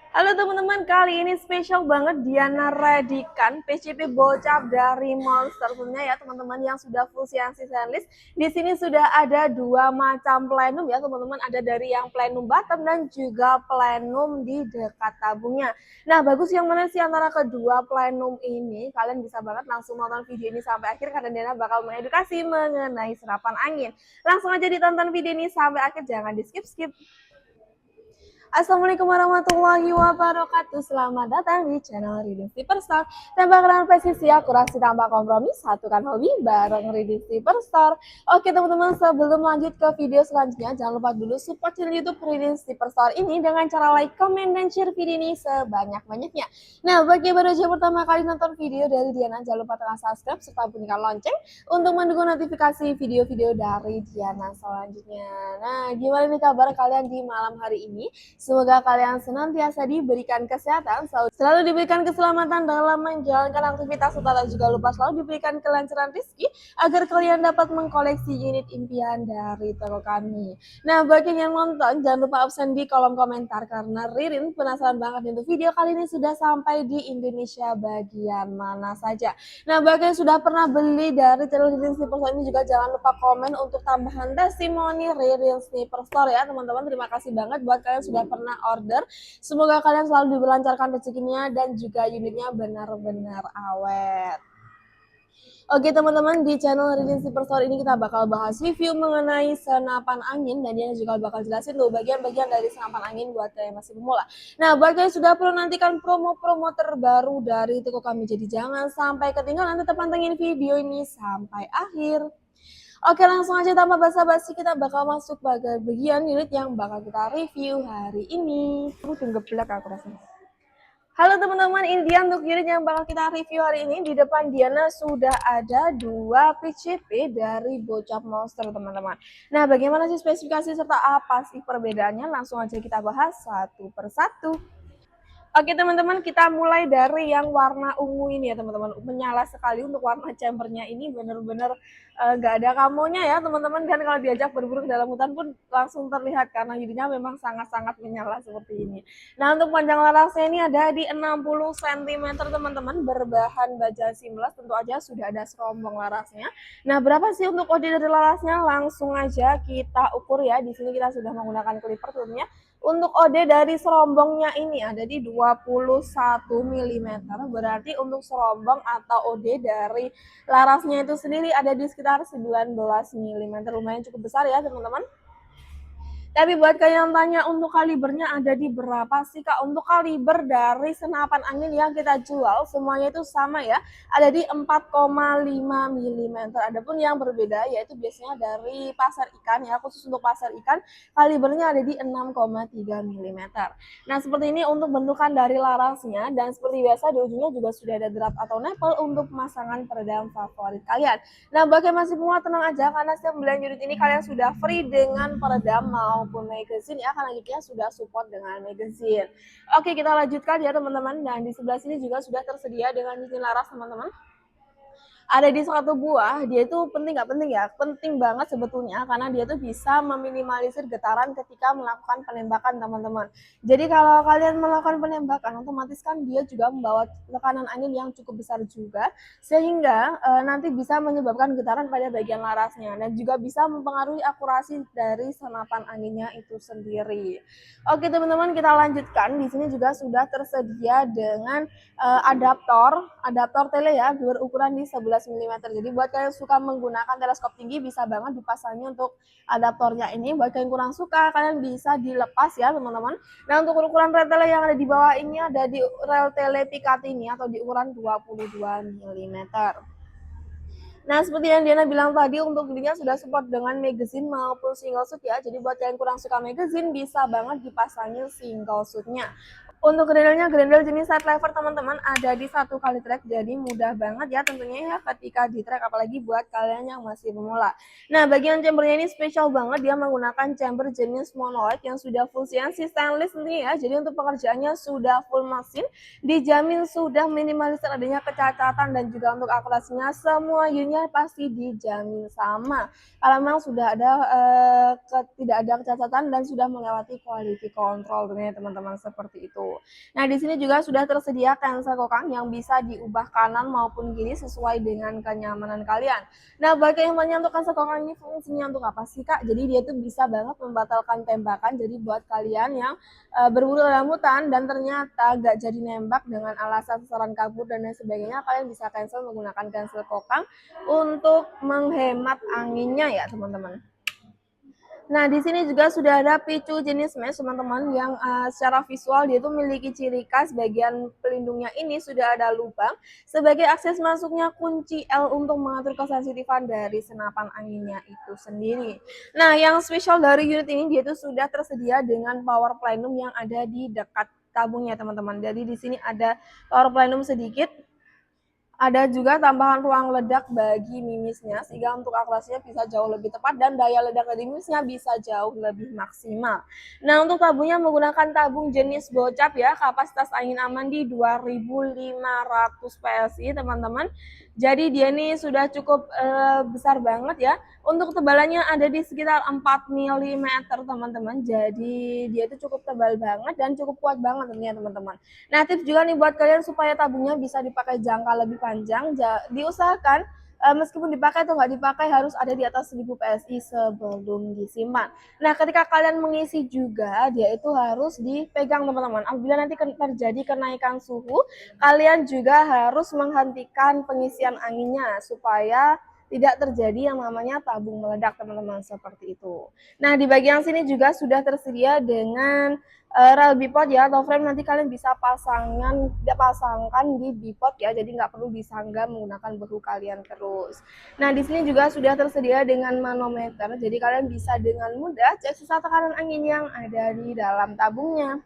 Halo teman-teman, kali ini spesial banget Diana Redikan PCP Bocap dari Monster. Tentunya ya teman-teman yang sudah full CNC stainless. Di sini sudah ada dua macam plenum ya teman-teman. Ada dari yang plenum bottom dan juga plenum di dekat tabungnya. Nah bagus yang mana sih antara kedua plenum ini? Kalian bisa banget langsung nonton video ini sampai akhir karena Diana bakal mengedukasi mengenai serapan angin. Langsung aja ditonton video ini sampai akhir, jangan di skip-skip. Assalamualaikum warahmatullahi wabarakatuh. Selamat datang di channel Reading Superstar. Tembak kenal presisi akurasi tanpa kompromi, satukan hobi bareng Reading Superstar. Oke teman-teman, sebelum lanjut ke video selanjutnya, jangan lupa dulu support channel YouTube Reading Superstar ini dengan cara like, comment, dan share video ini sebanyak-banyaknya. Nah, bagi baru aja pertama kali nonton video dari Diana, jangan lupa tekan subscribe serta bunyikan lonceng untuk mendukung notifikasi video-video dari Diana selanjutnya. Nah, gimana nih kabar kalian di malam hari ini? Semoga kalian senantiasa diberikan kesehatan, selalu diberikan keselamatan dalam menjalankan aktivitas, serta juga lupa selalu diberikan kelancaran rezeki agar kalian dapat mengkoleksi unit impian dari toko kami. Nah, bagi yang nonton, jangan lupa absen di kolom komentar karena Ririn penasaran banget untuk video kali ini sudah sampai di Indonesia bagian mana saja. Nah, bagi yang sudah pernah beli dari channel Ririn Sniper Store ini juga jangan lupa komen untuk tambahan testimoni Ririn Sniper Store ya teman-teman. Terima kasih banget buat kalian sudah pernah order. Semoga kalian selalu dilancarkan rezekinya dan juga unitnya benar-benar awet. Oke teman-teman, di channel Ririn Superstore ini kita bakal bahas review mengenai senapan angin dan dia juga bakal jelasin tuh bagian-bagian dari senapan angin buat kalian masih pemula. Nah, buat kalian sudah perlu nantikan promo-promo terbaru dari toko kami, jadi jangan sampai ketinggalan, tetap pantengin video ini sampai akhir. Oke, langsung aja tanpa basa-basi kita bakal masuk bagian unit yang bakal kita review hari ini. Aku geblek aku rasanya. Halo teman-teman, ini dia untuk unit yang bakal kita review hari ini. Di depan Diana sudah ada dua PCP dari Bocap Monster teman-teman. Nah, bagaimana sih spesifikasi serta apa sih perbedaannya? Langsung aja kita bahas satu persatu. Oke teman-teman, kita mulai dari yang warna ungu ini ya teman-teman. Menyala sekali untuk warna chambernya ini, bener-bener nggak ada kamonya ya teman-teman. Kan kalau diajak berburu ke dalam hutan pun langsung terlihat karena jadinya memang sangat-sangat menyala seperti ini. Nah, untuk panjang larasnya ini ada di 60 cm teman-teman, berbahan baja seamless. Tentu aja sudah ada serombong larasnya. Nah, berapa sih untuk kode dari larasnya? Langsung aja kita ukur ya. Di sini kita sudah menggunakan clipper tentunya. Untuk OD dari serombongnya ini ada di 21 mm, berarti untuk serombong atau OD dari larasnya itu sendiri ada di sekitar 19 mm, lumayan cukup besar ya teman-teman. Tapi buat kalian yang tanya untuk kalibernya ada di berapa sih Kak? Untuk kaliber dari senapan angin yang kita jual semuanya itu sama ya. Ada di 4,5 mm. Adapun yang berbeda yaitu biasanya dari pasar ikan ya, khusus untuk pasar ikan kalibernya ada di 6,3 mm. Nah, seperti ini untuk bentukan dari larasnya dan seperti biasa di ujungnya juga sudah ada drap atau nipple untuk pemasangan peredam favorit kalian. Nah, bagi masih semua tenang aja karena setiap pembelian unit ini kalian sudah free dengan peredam maupun magazine ya, karena unitnya sudah support dengan magazine. Oke, kita lanjutkan ya teman-teman. Dan di sebelah sini juga sudah tersedia dengan cincin laras teman-teman. Ada di satu buah, dia itu penting nggak penting ya? Penting banget sebetulnya karena dia tuh bisa meminimalisir getaran ketika melakukan penembakan teman-teman. Jadi kalau kalian melakukan penembakan, otomatis kan dia juga membawa tekanan angin yang cukup besar juga, sehingga nanti bisa menyebabkan getaran pada bagian larasnya dan juga bisa mempengaruhi akurasi dari senapan anginnya itu sendiri. Oke teman-teman, kita lanjutkan. Di sini juga sudah tersedia dengan adaptor tele ya, berukuran di 11 mm. Jadi buat kalian yang suka menggunakan teleskop tinggi bisa banget dipasangnya untuk adaptornya ini. Buat kalian yang kurang suka, kalian bisa dilepas ya teman-teman. Nah, untuk ukuran rel tele yang ada di bawah ini ada di rel tele Picat ini atau di ukuran 22 mm. Nah, seperti yang Diana bilang tadi, untuk belinya sudah support dengan magazine maupun single shoot ya. Jadi buat kalian kurang suka magazine, bisa banget dipasangin single shootnya. Untuk grendelnya, grendel jenis side lever teman-teman ada di 1 kali track, jadi mudah banget ya tentunya ya ketika di track, apalagi buat kalian yang masih pemula. Nah, bagian chambernya ini spesial banget, dia menggunakan chamber jenis monolith yang sudah full CNC stainless tentunya ya. Jadi untuk pekerjaannya sudah full mesin, dijamin sudah minimalisir adanya kecacatan dan juga untuk akurasinya semua unitnya pasti dijamin sama. Kalau memang sudah ada tidak ada kecacatan dan sudah melewati quality control tentunya teman-teman, seperti itu. itu. Nah, di sini juga sudah tersedia cancel kokang yang bisa diubah kanan maupun kiri sesuai dengan kenyamanan kalian. Nah, bagi yang tanya untuk cancel kokang ini fungsinya untuk apa sih, Kak? Jadi dia tuh bisa banget membatalkan tembakan. Jadi buat kalian yang berburu dalam hutan dan ternyata gak jadi nembak dengan alasan sasaran kabur dan lain sebagainya, kalian bisa cancel menggunakan cancel kokang untuk menghemat anginnya ya, teman-teman. Nah, di sini juga sudah ada picu jenis mesh, teman-teman, yang secara visual dia itu memiliki ciri khas bagian pelindungnya ini sudah ada lubang sebagai akses masuknya kunci L untuk mengatur kesensitifan dari senapan anginnya itu sendiri. Nah, yang spesial dari unit ini dia itu sudah tersedia dengan power plenum yang ada di dekat tabungnya, teman-teman. Jadi di sini ada power plenum sedikit. Ada juga tambahan ruang ledak bagi mimisnya sehingga untuk akurasinya bisa jauh lebih tepat dan daya ledak dari mimisnya bisa jauh lebih maksimal. Nah, untuk tabungnya menggunakan tabung jenis gocap ya, kapasitas angin aman di 2500 PSI, teman-teman. Jadi dia ini sudah cukup besar banget ya. Untuk tebalannya ada di sekitar 4 mm, teman-teman. Jadi dia itu cukup tebal banget dan cukup kuat banget tentunya, teman-teman. Nah, tips juga nih buat kalian supaya tabungnya bisa dipakai jangka lebih panjang, diusahakan meskipun dipakai atau nggak dipakai harus ada di atas 1000 PSI sebelum disimpan. Nah, ketika kalian mengisi juga, dia itu harus dipegang, teman-teman. Apabila nanti terjadi kenaikan suhu, kalian juga harus menghentikan pengisian anginnya supaya tidak terjadi yang namanya tabung meledak, teman-teman, seperti itu. Nah, di bagian sini juga sudah tersedia dengan rel bipod ya, atau frame nanti kalian bisa pasangkan di bipod ya, jadi nggak perlu disanggah menggunakan bahu kalian terus. Nah, di sini juga sudah tersedia dengan manometer, jadi kalian bisa dengan mudah cek sisa tekanan angin yang ada di dalam tabungnya.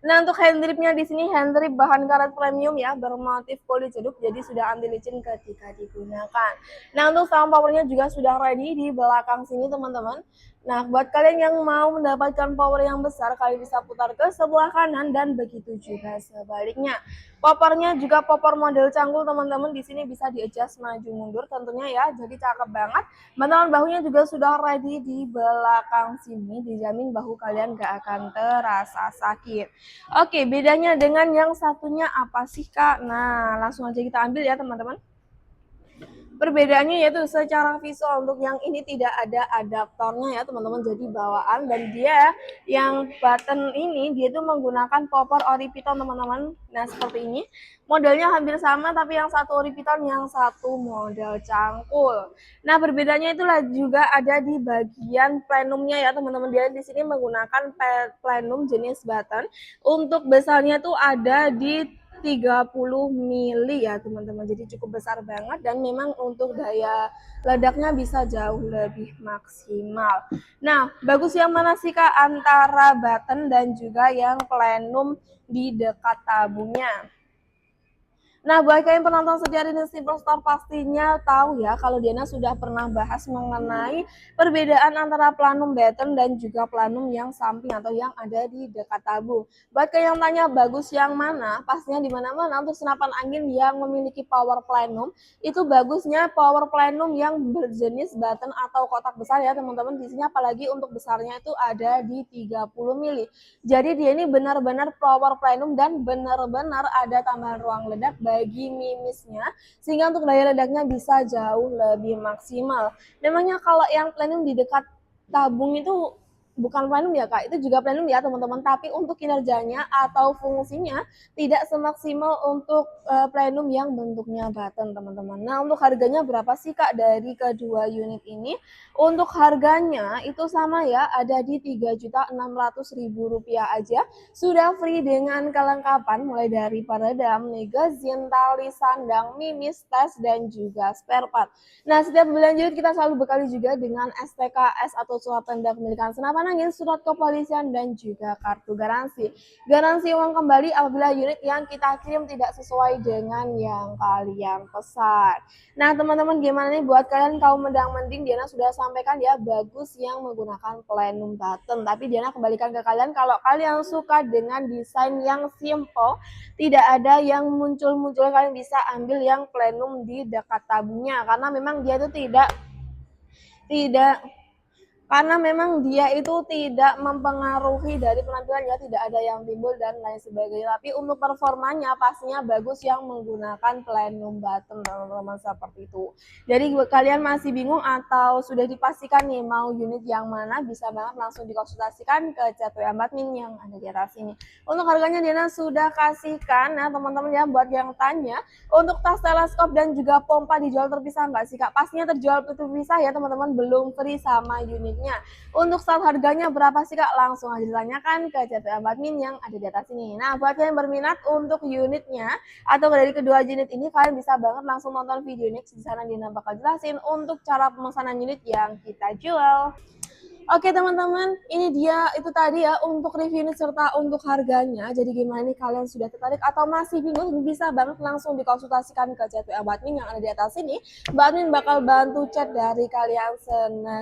Nah, untuk hand dripnya di sini hand drip bahan karet premium ya, bermotif kulit jeruk, jadi sudah anti licin ketika digunakan. Nah, untuk sound powernya juga sudah ready di belakang sini, teman-teman. Nah, buat kalian yang mau mendapatkan power yang besar, kalian bisa putar ke sebelah kanan dan begitu juga sebaliknya. Popornya juga popor model cangkul, teman-teman. Di sini bisa di-adjust maju mundur tentunya ya, jadi cakep banget. Bantalan bahunya juga sudah ready di belakang sini, dijamin bahu kalian gak akan terasa sakit. Oke, bedanya dengan yang satunya apa sih, Kak? Nah, langsung aja kita ambil ya, teman-teman. Perbedaannya yaitu secara visual, untuk yang ini tidak ada adaptornya ya, teman-teman, jadi bawaan, dan dia yang button ini dia itu menggunakan popor ori piton, teman-teman. Nah, seperti ini modelnya hampir sama, tapi yang satu ori piton, yang satu model cangkul. Nah, perbedaannya itulah juga ada di bagian plenumnya ya, teman-teman. Dia di sini menggunakan plenum jenis button. Untuk besarnya tuh ada di 30 mili ya, teman-teman, jadi cukup besar banget dan memang untuk daya ledaknya bisa jauh lebih maksimal. Nah, bagus yang mana sih, Kak, antara button dan juga yang plenum di dekat tabungnya? Nah, buat kalian penonton setia Reading Simple Store pastinya tahu ya kalau Diana sudah pernah bahas mengenai perbedaan antara planum button dan juga planum yang samping atau yang ada di dekat tabung. Buat kalian yang tanya bagus yang mana, pastinya di mana-mana untuk senapan angin yang memiliki power plenum, itu bagusnya power plenum yang berjenis button atau kotak besar ya, teman-teman. Di sini apalagi untuk besarnya itu ada di 30 mili. Jadi dia ini benar-benar power plenum dan benar-benar ada tambahan ruang ledak bagi mimisnya, sehingga untuk daya ledaknya bisa jauh lebih maksimal. Memangnya kalau yang plenum di dekat tabung itu bukan plenum ya, Kak, itu juga plenum ya, teman-teman, tapi untuk kinerjanya atau fungsinya tidak semaksimal untuk plenum yang bentuknya button, teman-teman. Nah, untuk harganya berapa sih, Kak, dari kedua unit ini? Untuk harganya itu sama ya, ada di Rp3.600.000 aja. Sudah free dengan kelengkapan mulai dari peredam, magazine, tali, sandang, mimis, tas, dan juga spare part. Nah, setiap berlanjut kita selalu bekali juga dengan STKS atau surat tanda kepemilikan senapan angin, surat kepolisian, dan juga kartu garansi. Garansi uang kembali apabila unit yang kita kirim tidak sesuai dengan yang kalian pesan. Nah, teman-teman, gimana nih buat kalian kaum mendang-mending? Diana sudah sampaikan ya, bagus yang menggunakan plenum button. Tapi Diana kembalikan ke kalian, kalau kalian suka dengan desain yang simple, tidak ada yang muncul-muncul, kalian bisa ambil yang plenum di dekat tabungnya, karena memang dia itu tidak karena memang dia itu tidak mempengaruhi dari penampilannya, tidak ada yang timbul dan lain sebagainya. Tapi untuk performanya pastinya bagus yang menggunakan platinum button teman-teman, seperti itu. Jadi buat kalian masih bingung atau sudah dipastikan nih mau unit yang mana, bisa banget langsung dikonsultasikan ke chat WA admin yang ada di atas ini. Untuk harganya Diana sudah kasihkan ya teman-teman ya, buat yang tanya untuk tas teleskop dan juga pompa dijual terpisah nggak sih Kak? Pastinya terjual terpisah ya teman-teman, belum free sama unitnya. Untuk start harganya berapa sih Kak? Langsung aja ditanyakan ke chat admin yang ada di atas ini. Nah, buat yang berminat untuk unitnya atau dari kedua unit ini, kalian bisa banget langsung nonton video next, di sana Dina bakal jelasin untuk cara pemesanan unit yang kita jual. Oke teman-teman, ini dia itu tadi ya untuk review ini serta untuk harganya. Jadi gimana nih, kalian sudah tertarik atau masih bingung? Bisa banget langsung dikonsultasikan ke chat WA admin yang ada di atas ini. Mbak admin bakal bantu chat dari kalian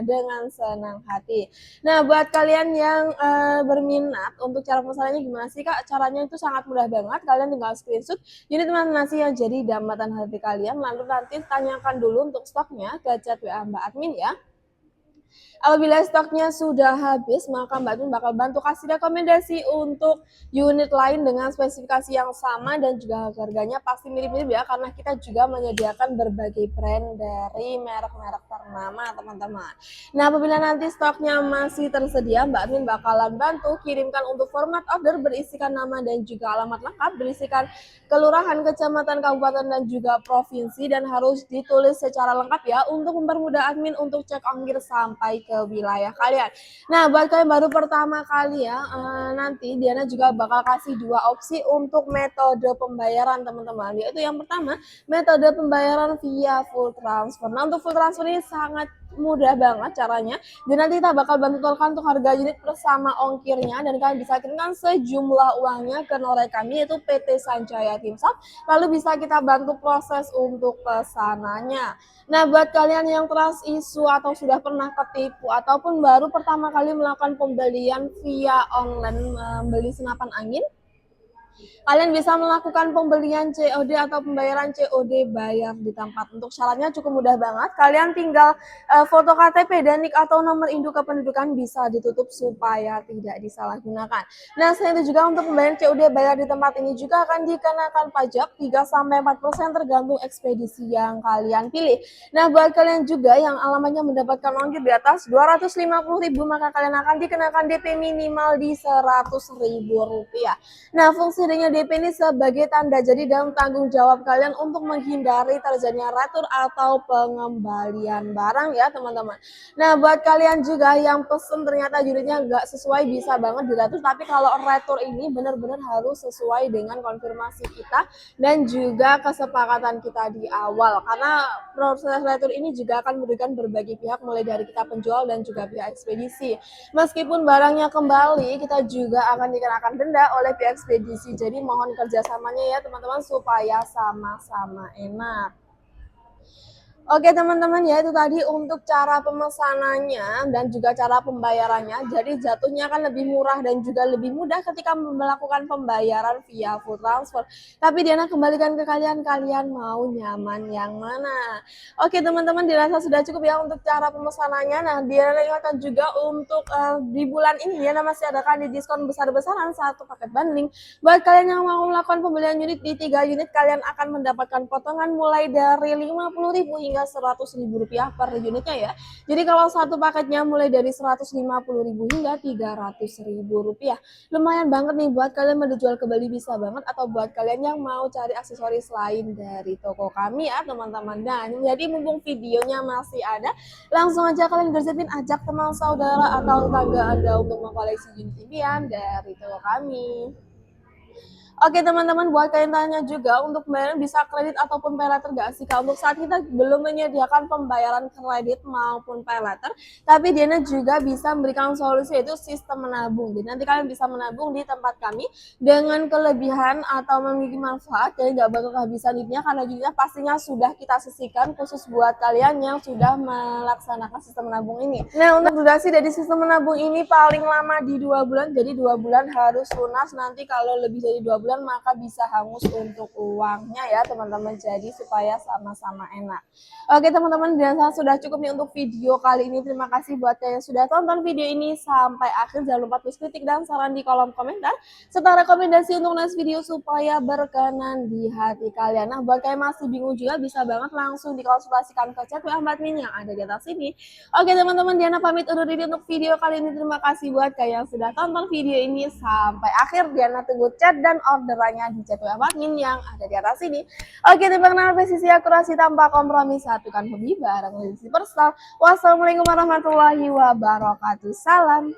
dengan senang hati. Nah, buat kalian yang berminat untuk cara pemesanannya gimana sih Kak? Caranya itu sangat mudah banget. Kalian tinggal screenshot unit mana sih yang jadi dambatan hati kalian, lalu nanti tanyakan dulu untuk stoknya ke chat WA Mbak admin ya. Apabila stoknya sudah habis, maka Mbak Admin bakal bantu kasih rekomendasi untuk unit lain dengan spesifikasi yang sama dan juga harganya pasti mirip-mirip ya, karena kita juga menyediakan berbagai brand dari merek-merek ternama teman-teman. Nah, apabila nanti stoknya masih tersedia, Mbak Admin bakalan bantu kirimkan untuk format order berisikan nama dan juga alamat lengkap, berisikan kelurahan, kecamatan, kabupaten, dan juga provinsi, dan harus ditulis secara lengkap ya untuk mempermudah admin untuk cek ongkir sampai ke wilayah kalian. Nah, buat kalian baru pertama kali ya, nanti Diana juga bakal kasih dua opsi untuk metode pembayaran teman-teman, yaitu yang pertama metode pembayaran via full transfer. Nah, untuk full transfer ini sangat mudah banget caranya, dan nanti kita bakal bantu tolkan untuk harga unit bersama ongkirnya, dan kalian bisa kirimkan sejumlah uangnya ke norai kami yaitu PT Sancaya Timsat, lalu bisa kita bantu proses untuk pesanannya. Nah, buat kalian yang trust isu atau sudah pernah ketipu ataupun baru pertama kali melakukan pembelian via online, membeli senapan angin, kalian bisa melakukan pembelian COD atau pembayaran COD bayar di tempat. Untuk syaratnya cukup mudah banget. Kalian tinggal foto KTP dan NIK atau nomor induk kependudukan bisa ditutup supaya tidak disalahgunakan. Nah, selain itu juga untuk pembayaran COD bayar di tempat ini juga akan dikenakan pajak 3-4% tergantung ekspedisi yang kalian pilih. Nah, buat kalian juga yang alamatnya mendapatkan ongkir di atas 250.000, maka kalian akan dikenakan DP minimal di Rp100.000. Nah, fungsi dengan DP ini sebagai tanda jadi dalam tanggung jawab kalian untuk menghindari terjadinya retur atau pengembalian barang ya teman-teman. Nah, buat kalian juga yang pesen ternyata unitnya nggak sesuai, bisa banget diretur, tapi kalau retur ini benar-benar harus sesuai dengan konfirmasi kita dan juga kesepakatan kita di awal, karena proses retur ini juga akan merugikan berbagai pihak, mulai dari kita penjual dan juga pihak ekspedisi. Meskipun barangnya kembali, kita juga akan dikenakan denda oleh pihak ekspedisi. Jadi mohon kerjasamanya ya teman-teman supaya sama-sama enak. Oke teman-teman, ya itu tadi untuk cara pemesanannya dan juga cara pembayarannya. Jadi jatuhnya kan lebih murah dan juga lebih mudah ketika melakukan pembayaran via full transfer. Tapi Diana kembalikan ke kalian, kalian mau nyaman yang mana? Oke teman-teman, dirasa sudah cukup ya untuk cara pemesanannya. Nah, Diana ingatkan juga untuk di bulan ini Diana masih adakan di diskon besar-besaran satu paket bundling. Buat kalian yang mau melakukan pembelian unit di 3 unit, kalian akan mendapatkan potongan mulai dari 50.000 hingga Rp100.000 per unitnya ya. Jadi kalau satu paketnya mulai dari Rp150.000 hingga Rp300.000. Lumayan banget nih buat kalian mau dijual kembali, bisa banget, atau buat kalian yang mau cari aksesoris lain dari toko kami ya teman-teman. Nah, jadi mumpung videonya masih ada, langsung aja kalian gercepin, ajak teman saudara atau tetangga Anda untuk mengkoleksi unit impian dari toko kami. Oke teman-teman, buat kalian tanya juga untuk pembayaran bisa kredit ataupun pay later gak sih Kak? Untuk saat kita belum menyediakan pembayaran kredit maupun pay later, tapi Diana juga bisa memberikan solusi yaitu sistem menabung. Jadi nanti kalian bisa menabung di tempat kami dengan kelebihan atau memiliki manfaat, jadi gak bakal kehabisan duitnya, karena duitnya pastinya sudah kita sisihkan khusus buat kalian yang sudah melaksanakan sistem menabung ini. Nah, untuk durasi dari sistem menabung ini paling lama di 2 bulan, jadi 2 bulan harus lunas. Nanti kalau lebih dari 2 bulan berlebihan maka bisa hangus untuk uangnya ya teman-teman. Jadi supaya sama-sama enak. Oke teman-teman, dirasa sudah cukup nih untuk video kali ini. Terima kasih buat kalian yang sudah tonton video ini sampai akhir. Jangan lupa tulis kritik dan saran di kolom komentar serta rekomendasi untuk next video supaya berkenan di hati kalian. Nah, buat kalian masih bingung juga bisa banget langsung dikonsultasikan ke chat WA admin yang ada di atas ini. Oke teman-teman, Diana pamit undur diri untuk video kali ini. Terima kasih buat kalian yang sudah tonton video ini sampai akhir. Diana tunggu chat dan orderannya di chat WA admin yang ada di atas ini. Oke, terima kasih presisi akurasi tanpa kompromi, satukan hobi bareng Lili Superstar. Wassalamualaikum warahmatullahi wabarakatuh. Salam.